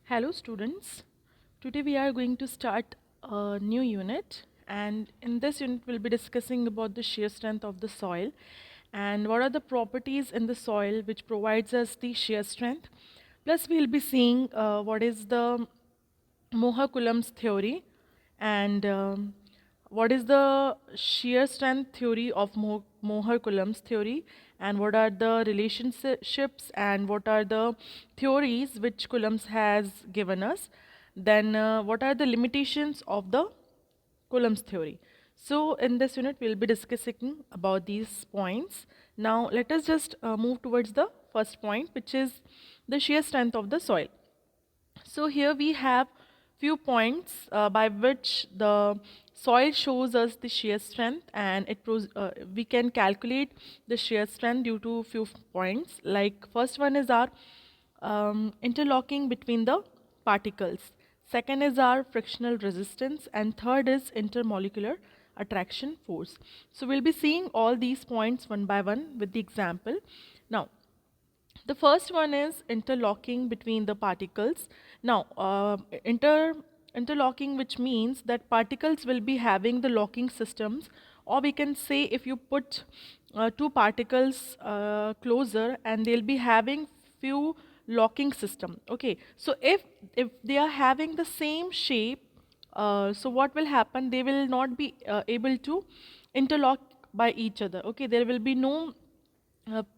Hello students, today we are going to start a new unit, and in this unit we'll be discussing about the shear strength of the soil and what are the properties in the soil which provides us the shear strength. Plus we'll be seeing what is the Mohr-Coulomb's theory and what is the shear strength theory of Mohr-Coulomb's theory, and what are the relationships and what are the theories which Coulomb's has given us. Then what are the limitations of the Coulomb's theory. So in this unit we'll be discussing about these points. Now let us just move towards the first point, which is the shear strength of the soil. So here we have few points by which the soil shows us the shear strength, and we can calculate the shear strength due to few points. Like first one is our interlocking between the particles. Second is our frictional resistance, and third is intermolecular attraction force. So we'll be seeing all these points one by one with the example. Now the first one is interlocking between the particles. Now, interlocking, which means that particles will be having the locking systems, or we can say if you put two particles closer, and they'll be having few locking system. Okay, so if they are having the same shape, so what will happen? They will not be able to interlock by each other. Okay, there will be no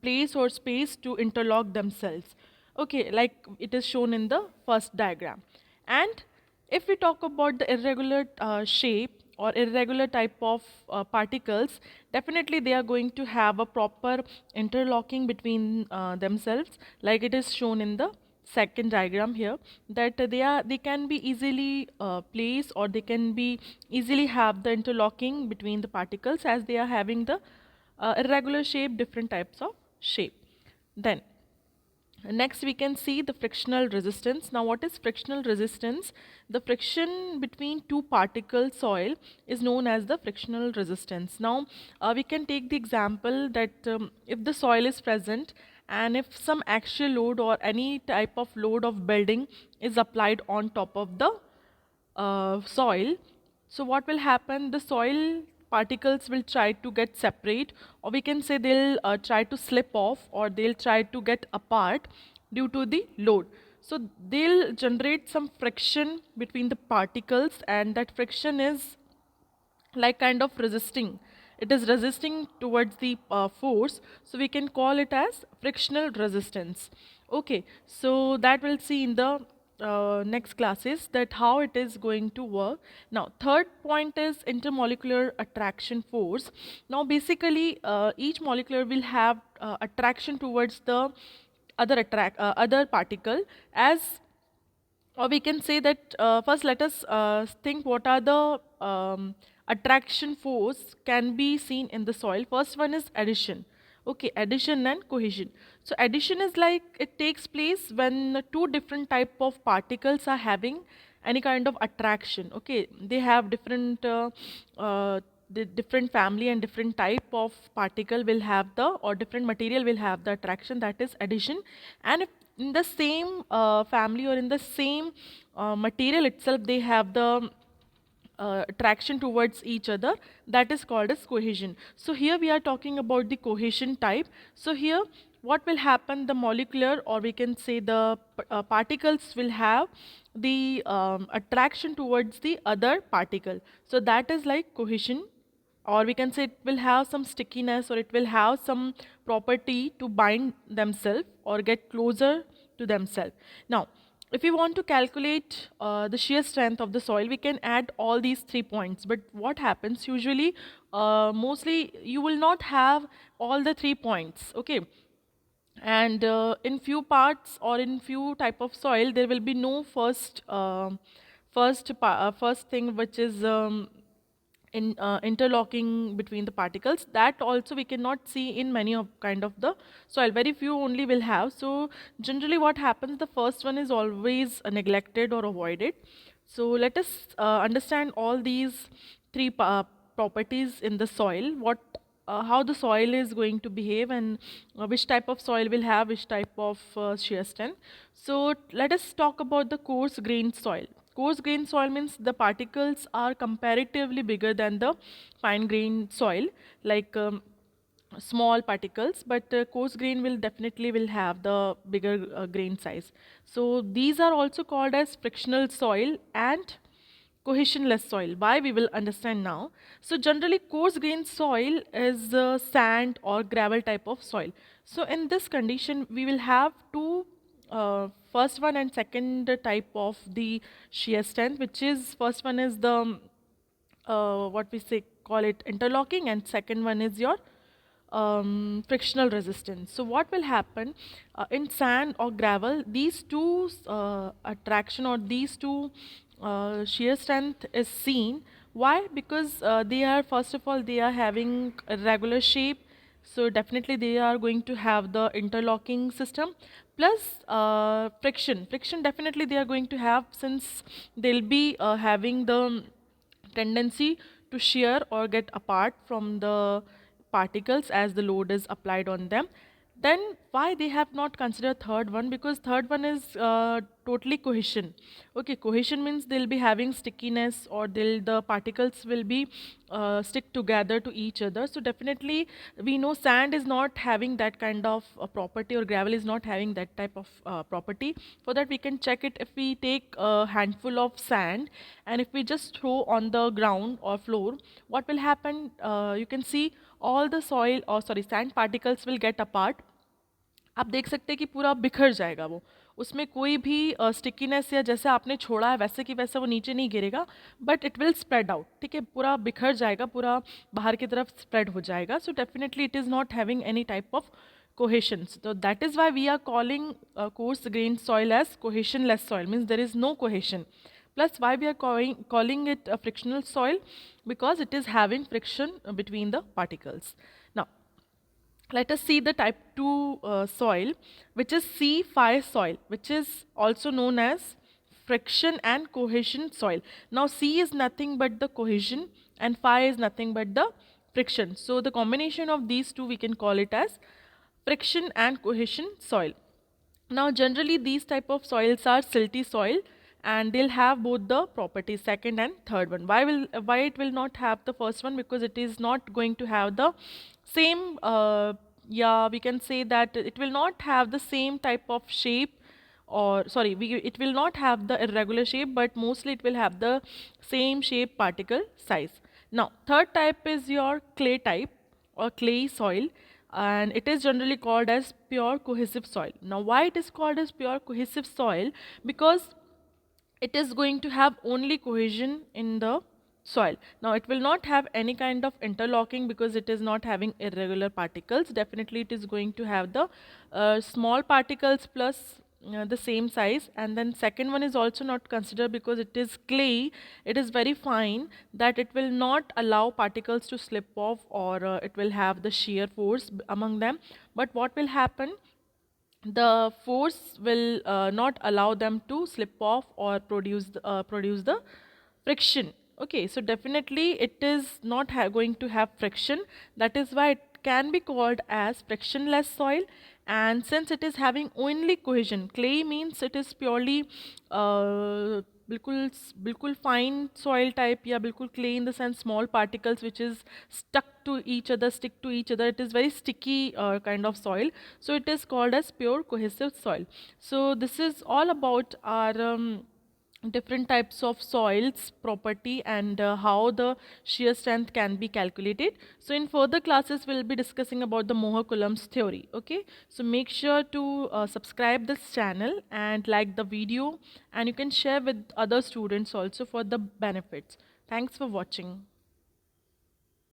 place or space to interlock themselves. Okay, like it is shown in the first diagram. And if we talk about the irregular shape or irregular type of particles, definitely they are going to have a proper interlocking between themselves, like it is shown in the second diagram here, that they can be easily placed, or they can be easily have the interlocking between the particles, as they are having the irregular shape, different types of shape. Then next we can see the frictional resistance. Now what is frictional resistance? The friction between two particle soil is known as the frictional resistance. Now we can take the example that if the soil is present, and if some axial load or any type of load of building is applied on top of the soil, so what will happen? The soil particles will try to get separate, or we can say they'll try to slip off, or they'll try to get apart due to the load. So they'll generate some friction between the particles, and that friction is like kind of resisting. It is resisting towards the force, so we can call it as frictional resistance. Okay, so that we'll see in the next classes, that how it is going to work. Now third point is intermolecular attraction force. Now basically each molecule will have attraction towards the other particle, as, or we can say that first let us think what are the attraction force can be seen in the soil. First one is addition. Okay, addition and cohesion. So addition is like it takes place when two different type of particles are having any kind of attraction. Okay, they have the different family and different type of particle will have the, or different material will have the attraction, that is addition. And if in the same family or in the same material itself they have the attraction towards each other, that is called as cohesion. So here we are talking about the cohesion type. So here what will happen, the molecular, or we can say the particles will have the attraction towards the other particle, so that is like cohesion. Or we can say it will have some stickiness, or it will have some property to bind themselves or get closer to themselves. Now if we want to calculate the shear strength of the soil, we can add all these 3 points. But what happens usually, mostly you will not have all the 3 points. Okay, and in few parts or in few type of soil there will be no first thing, which is in interlocking between the particles. That also we cannot see in many of kind of the soil, very few only will have. So generally what happens, the first one is always neglected or avoided. So let us understand all these three properties in the soil, what how the soil is going to behave, and which type of soil will have which type of shear strength. So let us talk about the coarse grained soil. Coarse grained soil means the particles are comparatively bigger than the fine grained soil, like small particles, but coarse grain will definitely will have the bigger grain size. So these are also called as frictional soil and cohesionless soil. Why, we will understand now. So generally coarse grained soil is sand or gravel type of soil. So in this condition we will have two first one and second type of the shear strength, which is first one is the what we say call it interlocking, and second one is your frictional resistance. So what will happen in sand or gravel, these two attraction or these two shear strength is seen. Why? Because they are, first of all, they are having a regular shape, so definitely they are going to have the interlocking system, plus friction definitely they are going to have, since they'll be having the tendency to shear or get apart from the particles as the load is applied on them. Then why they have not considered third one? Because third one is totally cohesion. Okay, cohesion means they'll be having stickiness, or the particles will be stick together to each other. So definitely we know sand is not having that kind of property, or gravel is not having that type of property. For that we can check it. If we take a handful of sand and if we just throw on the ground or floor, what will happen? You can see all the soil, or sorry, sand particles will get apart. आप देख सकते हैं कि पूरा बिखर जाएगा वो, उसमें कोई भी स्टिकीनेस या जैसे आपने छोड़ा है वैसे कि वैसे वो नीचे नहीं गिरेगा, but it will spread out, ठीक है, पूरा बिखर जाएगा, पूरा बाहर की तरफ स्प्रेड हो जाएगा. So definitely it is not having any type of cohesion. So that is why we are calling coarse grained soil as cohesionless soil, means there is no cohesion. Plus why we are calling it a frictional soil, because it is having friction between the particles. Now let us see the type 2 soil, which is C5 soil, which is also known as friction and cohesion soil. Now C is nothing but the cohesion and phi is nothing but the friction. So the combination of these two we can call it as friction and cohesion soil. Now generally these type of soils are silty soil, and they'll have both the properties, second and third one. Why it will not have the first one? Because it is not going to have the same yeah, we can say that it will not have the same type of shape, or sorry, it will not have the irregular shape, but mostly it will have the same shape particle size. Now third type is your clay type or clay soil, and it is generally called as pure cohesive soil. Now why it is called as pure cohesive soil? Because it is going to have only cohesion in the soil. Now it will not have any kind of interlocking, because it is not having irregular particles. Definitely it is going to have the small particles plus the same size. And then second one is also not considered, because it is clay, it is very fine, that it will not allow particles to slip off, or it will have the shear force among them. But what will happen, the force will not allow them to slip off or produce the friction. Okay, so definitely it is not going to have friction. That is why it can be called as frictionless soil. And since it is having only cohesion, clay means it is purely बिल्कुल बिल्कुल fine soil type, या बिल्कुल clay in the sense small particles which is stuck to each other, stick to each other. It is very sticky kind of soil. So it is called as pure cohesive soil. So this is all about our different types of soils property, and how the shear strength can be calculated. So in further classes we'll be discussing about the Mohr-Coulomb's theory. Okay, so make sure to subscribe this channel and like the video, and you can share with other students also for the benefits. Thanks for watching.